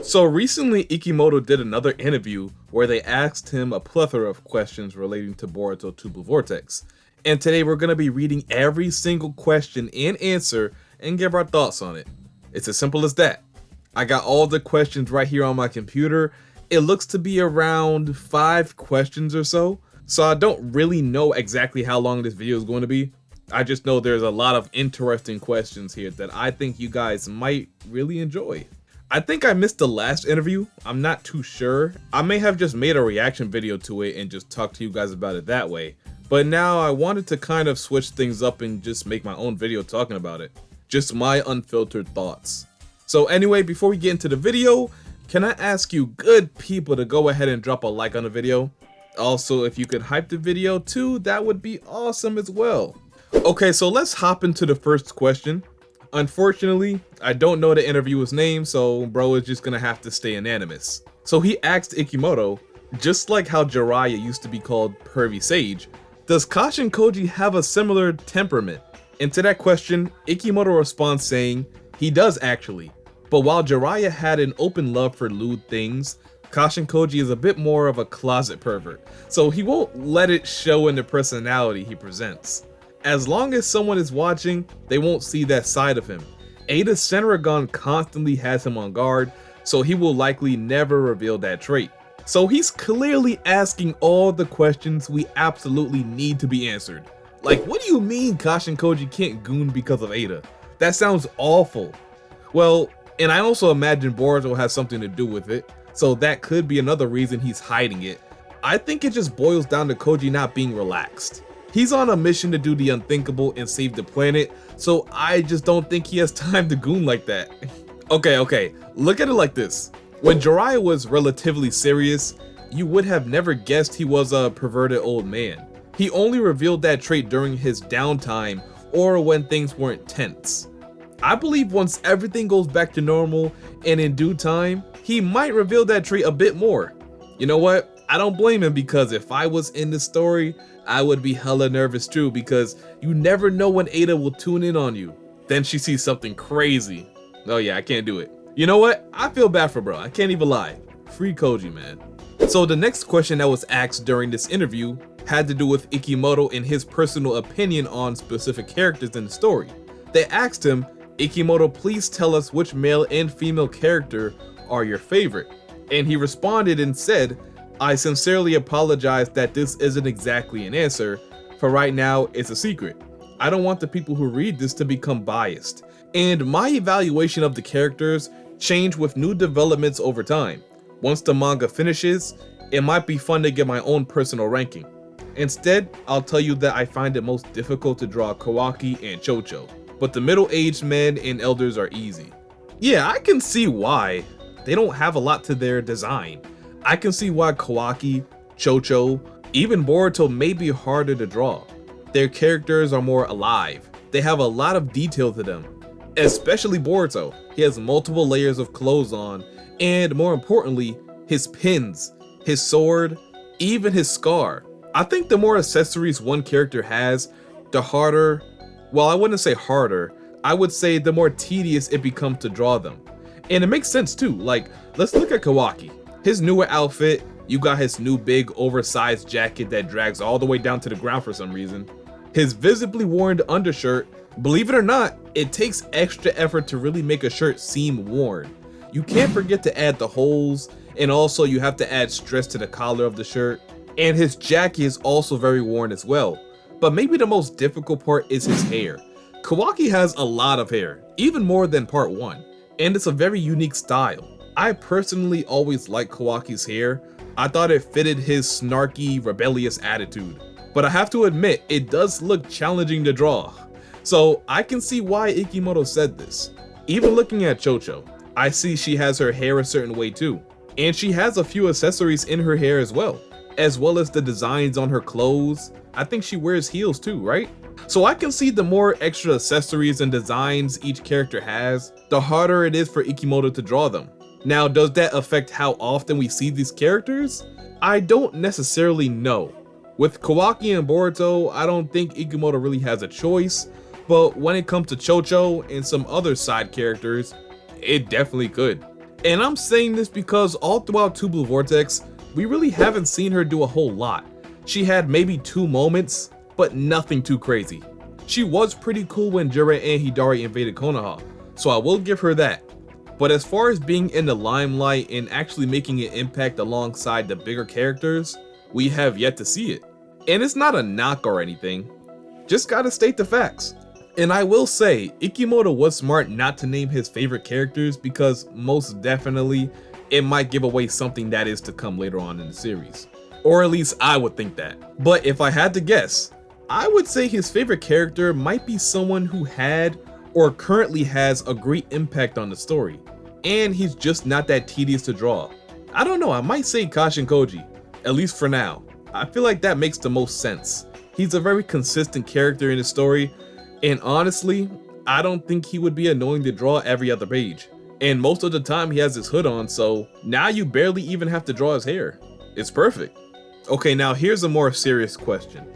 So recently, Ikemoto did another interview where they asked him a plethora of questions relating to Boruto Two Blue Vortex. And today we're going to be reading every single question and answer and give our thoughts on it. It's as simple as that. I got all the questions right here on my computer. It looks to be around 5 questions or so. So I don't really know exactly how long this video is going to be. I just know there's a lot of interesting questions here that I think you guys might really enjoy. I think I missed the last interview. I'm not too sure. I may have just made a reaction video to it and just talked to you guys about it that way. But now I wanted to kind of switch things up and just make my own video talking about it. Just my unfiltered thoughts. So anyway, before we get into the video, can I ask you good people to go ahead and drop a like on the video? Also, if you could hype the video too, that would be awesome as well. Okay, so let's hop into the first question. Unfortunately, I don't know the interviewer's name, so bro is just gonna have to stay anonymous. So he asked Ikemoto, just like how Jiraiya used to be called Pervy Sage, does Kashin Koji have a similar temperament? And to that question, Ikemoto responds saying, he does actually. But while Jiraiya had an open love for lewd things, Kashin Koji is a bit more of a closet pervert, so he won't let it show in the personality he presents. As long as someone is watching, they won't see that side of him. Ada's Senragon constantly has him on guard, so he will likely never reveal that trait. So he's clearly asking all the questions we absolutely need to be answered. Like, what do you mean Kashin Koji can't goon because of Ada? That sounds awful. Well, and I also imagine Boruto has something to do with it, so that could be another reason he's hiding it. I think it just boils down to Koji not being relaxed. He's on a mission to do the unthinkable and save the planet, so I just don't think he has time to goon like that. Okay, look at it like this. When Jiraiya was relatively serious, you would have never guessed he was a perverted old man. He only revealed that trait during his downtime or when things weren't tense. I believe once everything goes back to normal and in due time, he might reveal that trait a bit more. You know what? I don't blame him, because if I was in the story, I would be hella nervous too, because you never know when Ada will tune in on you. Then she sees something crazy. Oh yeah, I can't do it. You know what? I feel bad for bro. I can't even lie. Free Koji, man. So the next question that was asked during this interview had to do with Ikemoto and his personal opinion on specific characters in the story. They asked him, Ikemoto, please tell us which male and female character are your favorite. And he responded and said, I sincerely apologize that this isn't exactly an answer. For right now, it's a secret. I don't want the people who read this to become biased. And my evaluation of the characters change with new developments over time. Once the manga finishes, it might be fun to get my own personal ranking. Instead, I'll tell you that I find it most difficult to draw Kawaki and Cho-Cho, but the middle-aged men and elders are easy. Yeah, I can see why. They don't have a lot to their design. I can see why Kawaki, Cho-Cho, even Boruto may be harder to draw. Their characters are more alive. They have a lot of detail to them. Especially Boruto. He has multiple layers of clothes on, and more importantly, his pins, his sword, even his scar. I think the more accessories one character has, the harder, well, I wouldn't say harder, I would say the more tedious it becomes to draw them. And it makes sense too. Like, let's look at Kawaki. His newer outfit, you got his new big oversized jacket that drags all the way down to the ground for some reason. His visibly worn undershirt, believe it or not, it takes extra effort to really make a shirt seem worn. You can't forget to add the holes, and also you have to add stress to the collar of the shirt. And his jacket is also very worn as well. But maybe the most difficult part is his hair. Kawaki has a lot of hair, even more than part 1, and it's a very unique style. I personally always liked Kawaki's hair. I thought it fitted his snarky, rebellious attitude. But I have to admit, it does look challenging to draw. So I can see why Ikemoto said this. Even looking at Cho-Cho, I see she has her hair a certain way too. And she has a few accessories in her hair as well as the designs on her clothes. I think she wears heels too, right? So I can see the more extra accessories and designs each character has, the harder it is for Ikemoto to draw them. Now, does that affect how often we see these characters? I don't necessarily know. With Kawaki and Boruto, I don't think Ikemoto really has a choice, but when it comes to Cho-Cho and some other side characters, it definitely could. And I'm saying this because all throughout Two Blue Vortex, we really haven't seen her do a whole lot. She had maybe 2 moments, but nothing too crazy. She was pretty cool when Jiren and Hidari invaded Konoha, so I will give her that. But as far as being in the limelight and actually making an impact alongside the bigger characters, we have yet to see it. And it's not a knock or anything, just gotta state the facts. And I will say, Ikemoto was smart not to name his favorite characters because most definitely it might give away something that is to come later on in the series. Or at least I would think that. But if I had to guess, I would say his favorite character might be someone who had or currently has a great impact on the story. And he's just not that tedious to draw. I don't know, I might say Kashin Koji, at least for now. I feel like that makes the most sense. He's a very consistent character in the story, and honestly, I don't think he would be annoying to draw every other page. And most of the time he has his hood on, so now you barely even have to draw his hair. It's perfect. Okay, now here's a more serious question.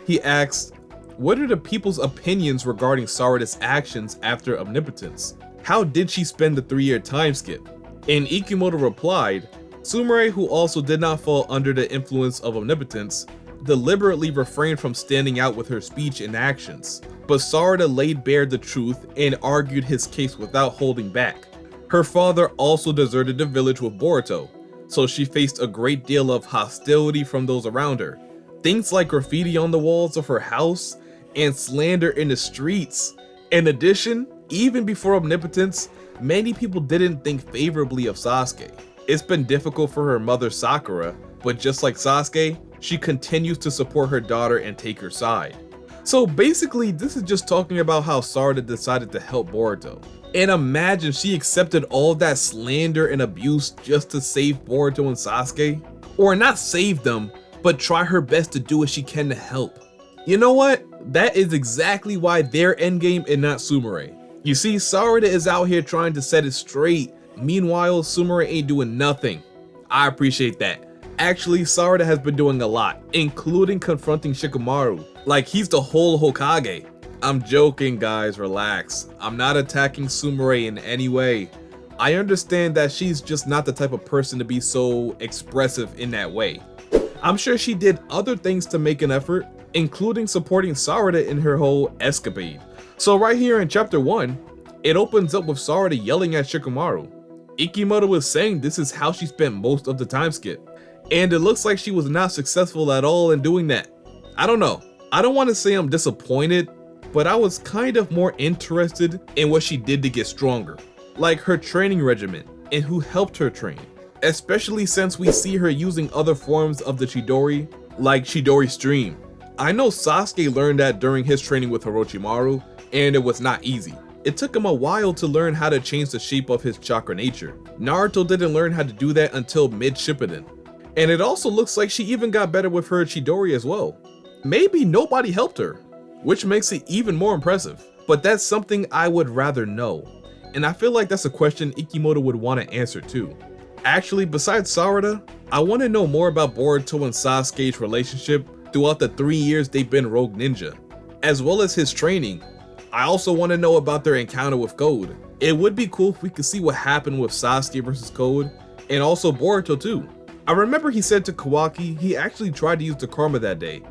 He asks, what are the people's opinions regarding Sarada's actions after omnipotence? How did she spend the 3-year time skip? And Ikemoto replied, Sumire, who also did not fall under the influence of omnipotence, deliberately refrained from standing out with her speech and actions. But Sarada laid bare the truth and argued his case without holding back. Her father also deserted the village with Boruto, so she faced a great deal of hostility from those around her. Things like graffiti on the walls of her house and slander in the streets. In addition, even before omnipotence, many people didn't think favorably of Sasuke. It's been difficult for her mother Sakura, but just like Sasuke, she continues to support her daughter and take her side. So basically, this is just talking about how Sarada decided to help Boruto. And imagine she accepted all that slander and abuse just to save Boruto and Sasuke? Or not save them, but try her best to do what she can to help. You know what? That is exactly why they're endgame and not Sumire. You see, Sarada is out here trying to set it straight. Meanwhile, Sumire ain't doing nothing. I appreciate that. Actually, Sarada has been doing a lot, including confronting Shikamaru, like he's the whole Hokage. I'm joking, guys, relax. I'm not attacking Sumire in any way. I understand that she's just not the type of person to be so expressive in that way. I'm sure she did other things to make an effort, including supporting Sarada in her whole escapade. So right here in chapter 1, it opens up with Sarada yelling at Shikamaru. Ikemoto was saying this is how she spent most of the time skip, and it looks like she was not successful at all in doing that. I don't know. I don't want to say I'm disappointed, but I was kind of more interested in what she did to get stronger, like her training regimen and who helped her train, especially since we see her using other forms of the Chidori, like Chidori Stream. I know Sasuke learned that during his training with Orochimaru, and it was not easy. It took him a while to learn how to change the shape of his chakra nature. Naruto didn't learn how to do that until mid-Shippuden. And it also looks like she even got better with her Chidori as well. Maybe nobody helped her, which makes it even more impressive. But that's something I would rather know. And I feel like that's a question Ikemoto would want to answer too. Actually, besides Sarada, I want to know more about Boruto and Sasuke's relationship throughout the 3 years they've been Rogue Ninja, as well as his training. I also want to know about their encounter with Code. It would be cool if we could see what happened with Sasuke versus Code, and also Boruto too. I remember he said to Kawaki he actually tried to use the karma that day,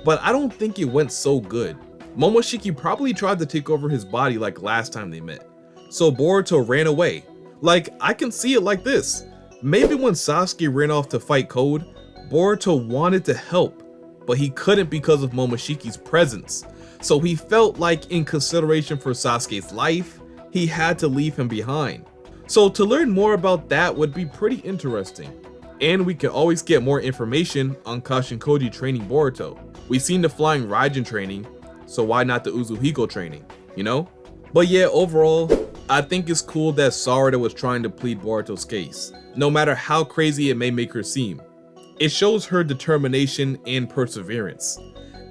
but I don't think it went so good. Momoshiki probably tried to take over his body like last time they met, so Boruto ran away. Like, I can see it like this. Maybe when Sasuke ran off to fight Code, Boruto wanted to help, but he couldn't because of Momoshiki's presence. So he felt like in consideration for Sasuke's life, he had to leave him behind. So to learn more about that would be pretty interesting. And we can always get more information on Kashin Koji training Boruto. We've seen the Flying Raijin training, so why not the Uzuhiko training, you know? But yeah, overall, I think it's cool that Sarada was trying to plead Boruto's case, no matter how crazy it may make her seem. It shows her determination and perseverance.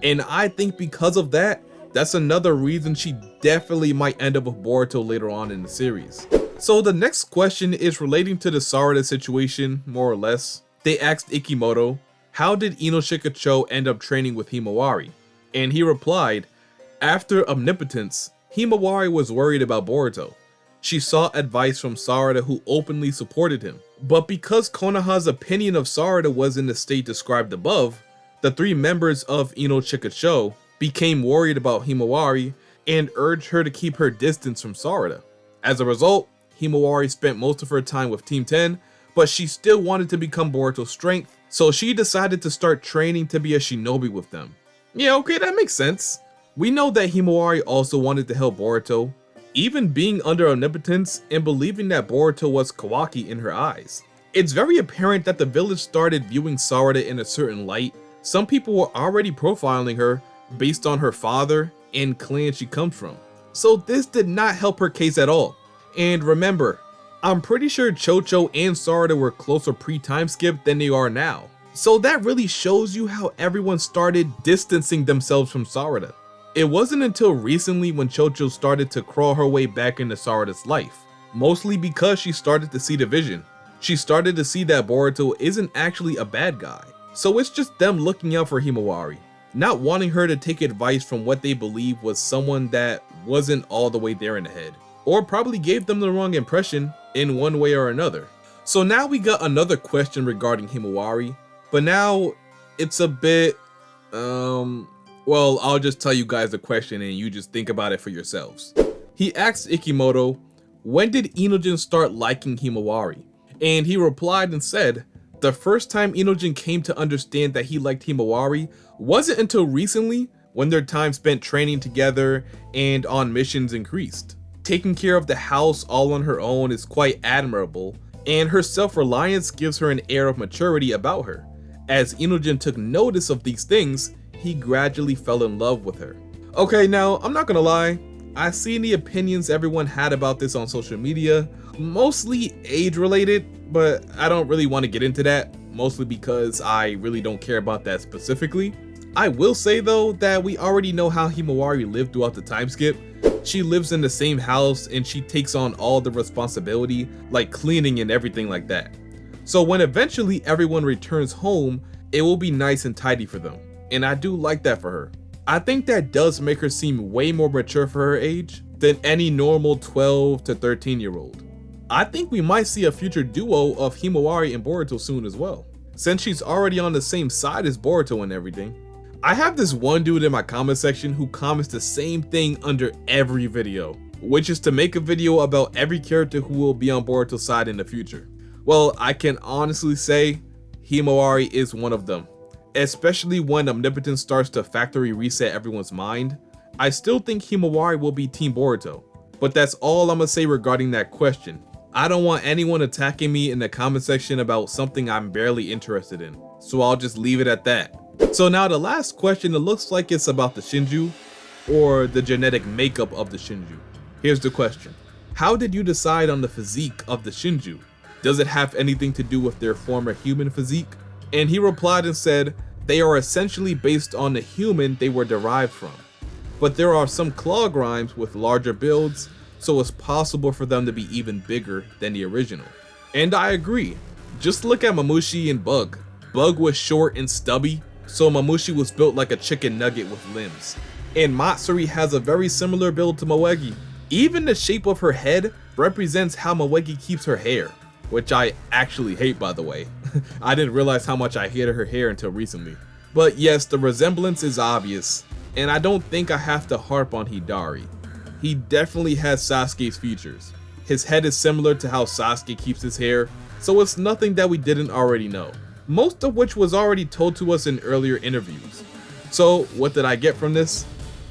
And I think because of that, that's another reason she definitely might end up with Boruto later on in the series. So the next question is relating to the Sarada situation, more or less. They asked Ikemoto, how did Ino-Shika-Cho end up training with Himawari? And he replied, after omnipotence, Himawari was worried about Boruto. She sought advice from Sarada, who openly supported him. But because Konoha's opinion of Sarada was in the state described above, the 3 members of Ino-Shika-Cho became worried about Himawari and urged her to keep her distance from Sarada. As a result, Himawari spent most of her time with Team 10, but she still wanted to become Boruto's strength, so she decided to start training to be a shinobi with them. Yeah, okay, that makes sense. We know that Himawari also wanted to help Boruto, even being under omnipotence and believing that Boruto was Kawaki in her eyes. It's very apparent that the village started viewing Sarada in a certain light. Some people were already profiling her based on her father and clan she comes from. So this did not help her case at all. And remember, I'm pretty sure Cho-Cho and Sarada were closer pre-time skip than they are now. So that really shows you how everyone started distancing themselves from Sarada. It wasn't until recently when Cho-Cho started to crawl her way back into Sarada's life, mostly because she started to see the vision. She started to see that Boruto isn't actually a bad guy. So it's just them looking out for Himawari, not wanting her to take advice from what they believe was someone that wasn't all the way there in the head, or probably gave them the wrong impression in one way or another. So now we got another question regarding Himawari, but now it's a bit, well, I'll just tell you guys the question and you just think about it for yourselves. He asked Ikemoto, when did Inojin start liking Himawari? And he replied and said, the first time Inojin came to understand that he liked Himawari wasn't until recently, when their time spent training together and on missions increased. Taking care of the house all on her own is quite admirable, and her self-reliance gives her an air of maturity about her. As Inojin took notice of these things, he gradually fell in love with her. Okay, now, I'm not gonna lie, I've seen the opinions everyone had about this on social media, mostly age-related, but I don't really want to get into that, mostly because I really don't care about that specifically. I will say though that we already know how Himawari lived throughout the time skip. She lives in the same house and she takes on all the responsibility, like cleaning and everything like that. So when eventually everyone returns home, it will be nice and tidy for them. And I do like that for her. I think that does make her seem way more mature for her age than any normal 12 to 13 year old. I think we might see a future duo of Himawari and Boruto soon as well, since she's already on the same side as Boruto and everything. I have this one dude in my comment section who comments the same thing under every video, which is to make a video about every character who will be on Boruto's side in the future. Well, I can honestly say Himawari is one of them. Especially when omnipotence starts to factory reset everyone's mind. I still think Himawari will be Team Boruto, but that's all I'm gonna say regarding that question. I don't want anyone attacking me in the comment section about something I'm barely interested in, so I'll just leave it at that. So now the last question, it looks like it's about the Shinju, or the genetic makeup of the Shinju. Here's the question. How did you decide on the physique of the Shinju? Does it have anything to do with their former human physique? And he replied and said, they are essentially based on the human they were derived from. But there are some claw grimes with larger builds, so it's possible for them to be even bigger than the original. And I agree. Just look at Mamushi and Bug. Bug was short and stubby, so Mamushi was built like a chicken nugget with limbs. And Matsuri has a very similar build to Moegi. Even the shape of her head represents how Moegi keeps her hair, which I actually hate, by the way. I didn't realize how much I hated her hair until recently. But yes, the resemblance is obvious, and I don't think I have to harp on Hidari. He definitely has Sasuke's features. His head is similar to how Sasuke keeps his hair, so it's nothing that we didn't already know, most of which was already told to us in earlier interviews. So what did I get from this?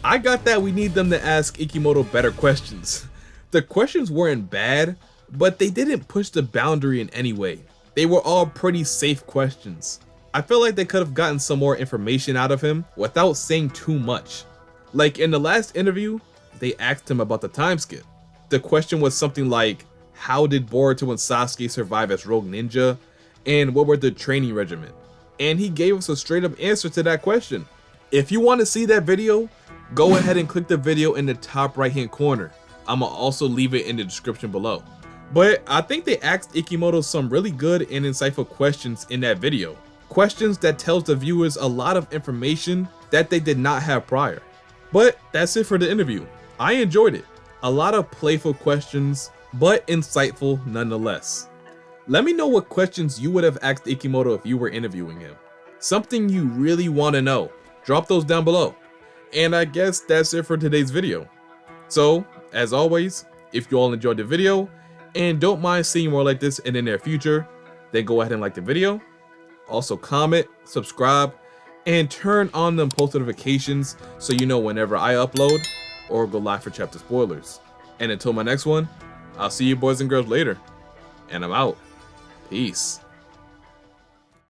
I got that we need them to ask Ikemoto better questions. The questions weren't bad, but they didn't push the boundary in any way. They were all pretty safe questions. I feel like they could have gotten some more information out of him without saying too much. Like in the last interview, they asked him about the time skip. The question was something like, how did Boruto and Sasuke survive as rogue ninja? And what were the training regimen? And he gave us a straight up answer to that question. If you want to see that video, go ahead and click the video in the top right hand corner. I'ma also leave it in the description below. But I think they asked Ikemoto some really good and insightful questions in that video. Questions that tells the viewers a lot of information that they did not have prior. But that's it for the interview. I enjoyed it. A lot of playful questions, but insightful nonetheless. Let me know what questions you would have asked Ikemoto if you were interviewing him. Something you really want to know. Drop those down below. And I guess that's it for today's video. So, as always, if you all enjoyed the video and don't mind seeing more like this in the near future, then go ahead and like the video. Also comment, subscribe, and turn on them post notifications so you know whenever I upload or go live for chapter spoilers. And until my next one, I'll see you boys and girls later. And I'm out. Peace.